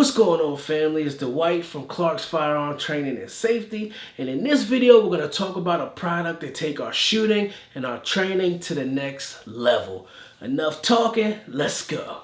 What's going on, family? It's Dwight from Clark's Firearm Training and Safety, and in this video we're going to talk about a product that take our shooting and our training to the next level. Enough talking, let's go.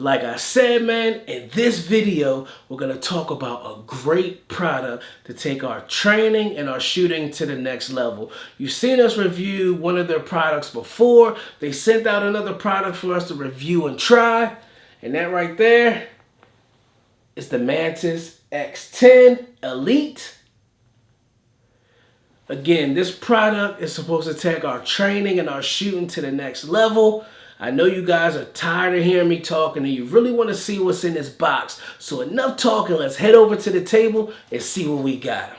Like I said, man, in this video, we're going to talk about a great product to take our training and our shooting to the next level. You've seen us review one of their products before. They sent out another product for us to review and try. And that right there is the Mantis x10 Elite. Again, this product is supposed to take our training and our shooting to the next level. I know you guys are tired of hearing me talking and you really want to see what's in this box. So enough talking, let's head over to the table and see what we got.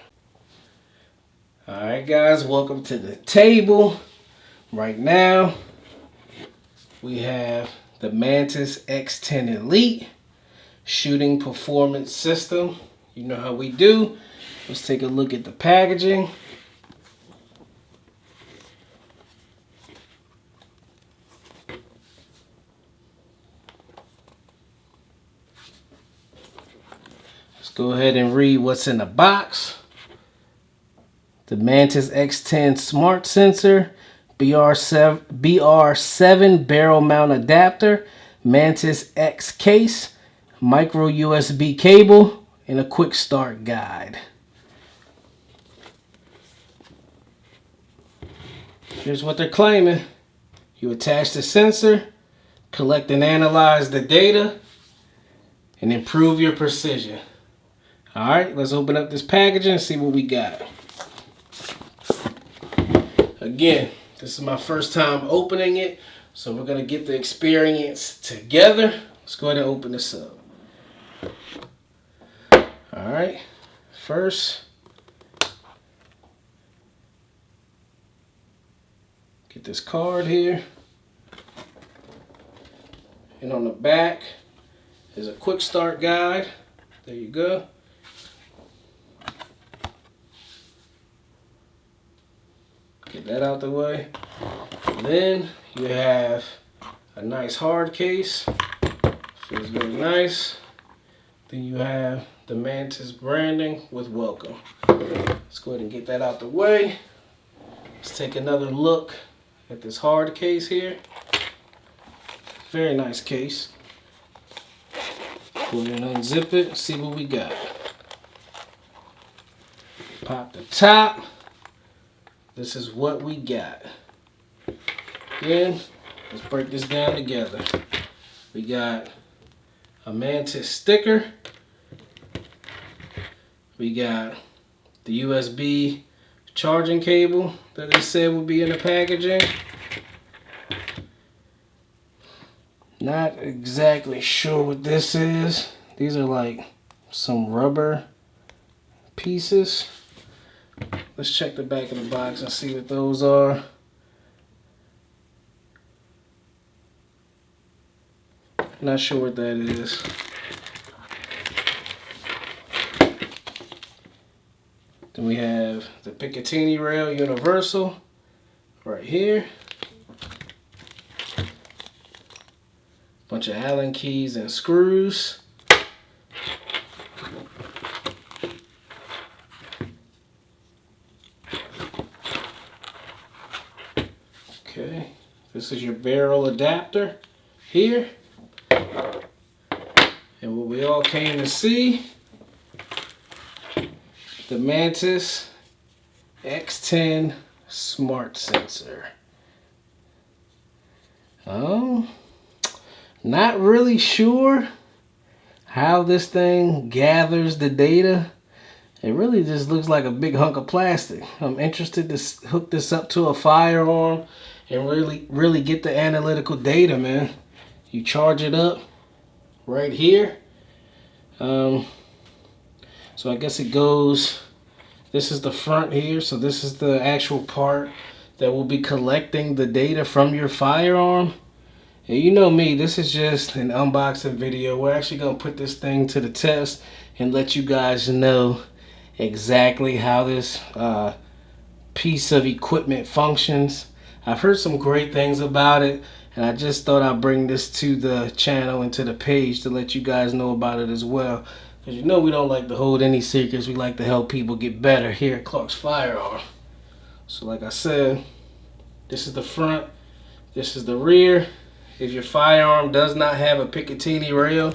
Alright guys, welcome to the table. Right now, we have the Mantis x10 Elite Shooting Performance System. You know how we do. Let's take a look at the packaging. Go ahead and read what's in the box. The Mantis x10 Smart Sensor, BR7 barrel mount adapter, Mantis X case, micro USB cable, and a quick start guide. Here's what they're claiming. You attach the sensor, collect and analyze the data, and improve your precision. Alright, let's open up this packaging and see what we got. Again, this is my first time opening it, so we're going to get the experience together. Let's go ahead and open this up. Alright, first, get this card here. And on the back is a quick start guide. There you go. Get that out the way. And then you have a nice hard case. Feels very nice. Then you have the Mantis branding with welcome. Let's go ahead and get that out the way. Let's take another look at this hard case here. Very nice case. Go ahead and unzip it and see what we got. Pop the top. This is what we got. Again, let's break this down together. We got a Mantis sticker. We got the USB charging cable that they said would be in the packaging. Not exactly sure what this is. These are like some rubber pieces. Let's check the back of the box and see what those are. Not sure what that is. Then we have the Picatinny rail universal right here. Bunch of Allen keys and screws. Okay, this is your barrel adapter here. And what we all came to see, the Mantis x10 Smart Sensor. Not really sure how this thing gathers the data. It really just looks like a big hunk of plastic. I'm interested to hook this up to a firearm and really get the analytical data, man. You charge it up right here. So I guess it goes, this is the front here, so this is the actual part that will be collecting the data from your firearm. And you know me, this is just an unboxing video. We're actually going to put this thing to the test and let you guys know exactly how this piece of equipment functions. I've heard some great things about it, and I just thought I'd bring this to the channel and to the page to let you guys know about it as well. Because you know we don't like to hold any secrets. We like to help people get better here at Clark's Firearm. So like I said, this is the front, this is the rear. If your firearm does not have a Picatinny rail,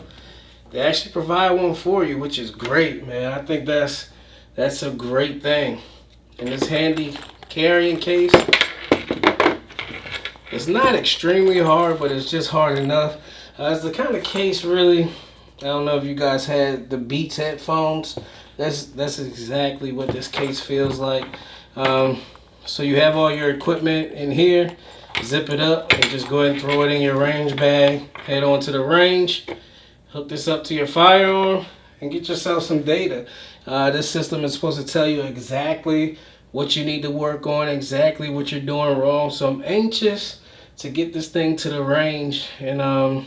they actually provide one for you, which is great, man. I think that's a great thing. And this handy carrying case, it's not extremely hard, but it's just hard enough. It's the kind of case, really, I don't know if you guys had the Beats headphones. That's exactly what this case feels like. So you have all your equipment in here. Zip it up and just go ahead and throw it in your range bag. Head on to the range. Hook this up to your firearm and get yourself some data. This system is supposed to tell you exactly what you need to work on, exactly what you're doing wrong. So I'm anxious to get this thing to the range and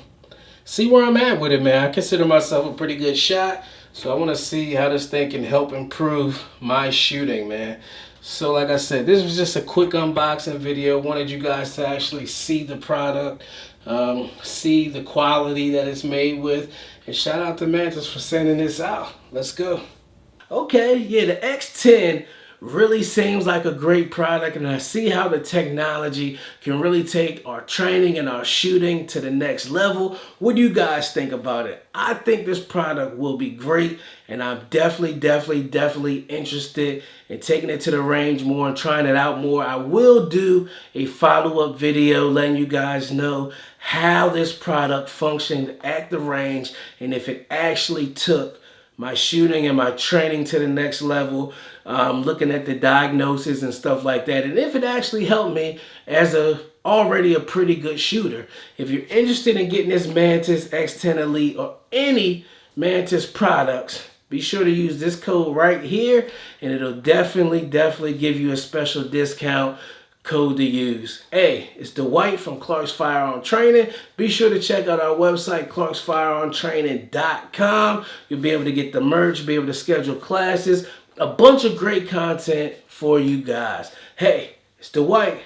see where I'm at with it, man. I consider myself a pretty good shot, so I want to see how this thing can help improve my shooting, man. So like I said, this was just a quick unboxing video. Wanted you guys to actually see the product, see the quality that it's made with, and shout out to Mantis for sending this out. Let's go. Okay, yeah, the X10 really seems like a great product, and I see how the technology can really take our training and our shooting to the next level. What do you guys think about it? I think this product will be great, and I'm definitely interested in taking it to the range more and trying it out more. I will do a follow-up video letting you guys know how this product functioned at the range and if it actually took my shooting and my training to the next level, looking at the diagnosis and stuff like that, and if it actually helped me as already a pretty good shooter. If you're interested in getting this Mantis X10 Elite or any Mantis products, be sure to use this code right here, and it'll definitely give you a special discount code to use. Hey, it's Dwight from Clark's Firearm Training. Be sure to check out our website, clarksfirearmtraining.com. You'll be able to get the merch, be able to schedule classes, a bunch of great content for you guys. Hey, it's Dwight.